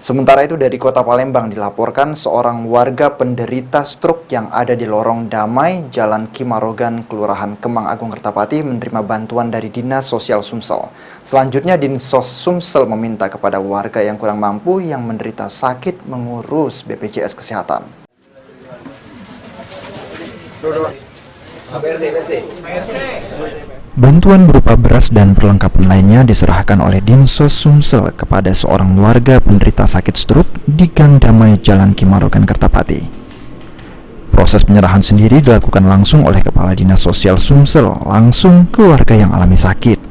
Sementara itu dari Kota Palembang dilaporkan seorang warga penderita stroke yang ada di Lorong Damai, Jalan Kimarogan, Kelurahan Kemang Agung, Kertapati menerima bantuan dari Dinas Sosial Sumsel. Selanjutnya Dinsos Sumsel meminta kepada warga yang kurang mampu yang menderita sakit mengurus BPJS Kesehatan. Bantuan berupa beras dan perlengkapan lainnya diserahkan oleh Dinsos Sumsel kepada seorang warga penderita sakit stroke di Gang Damai, Jalan Kimarogan, Kertapati. Proses penyerahan sendiri dilakukan langsung oleh Kepala Dinas Sosial Sumsel langsung ke warga yang alami sakit.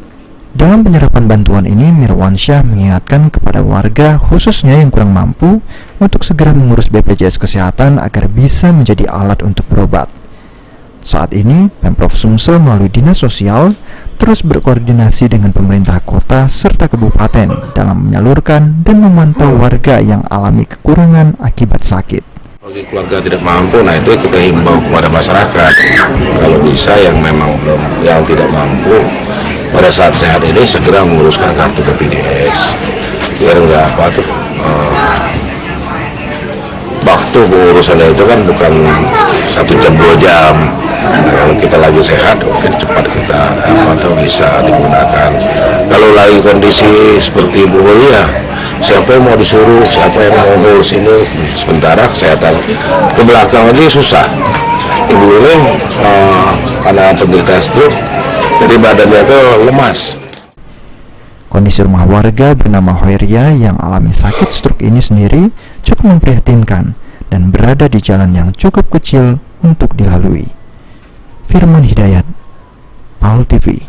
Dalam penyerapan bantuan ini, Mirwansyah mengingatkan kepada warga khususnya yang kurang mampu untuk segera mengurus BPJS Kesehatan agar bisa menjadi alat untuk berobat. Saat ini, Pemprov Sumsel melalui Dinas Sosial terus berkoordinasi dengan pemerintah kota serta kabupaten dalam menyalurkan dan memantau warga yang alami kekurangan akibat sakit. Bagi keluarga tidak mampu, nah itu kita himbau kepada masyarakat. Kalau bisa yang memang yang tidak mampu pada saat sehat ini segera menguruskan kartu BPJS. Biar enggak waktu pengurusannya itu kan bukan 1 jam 2 jam. Nah, kalau kita lagi sehat, mungkin cepat kita bisa digunakan. Kalau lagi kondisi seperti Ibu ya, siapa yang mau disuruh, siapa yang mau ngurus ini, sementara kesehatan ke belakang lagi susah. Ibu ini karena penderita stroke, jadi badannya itu lemas. Kondisi rumah warga bernama Hoiria yang alami sakit stroke ini sendiri cukup memprihatinkan dan berada di jalan yang cukup kecil untuk dilalui. Firman Hidayat, PAL TV.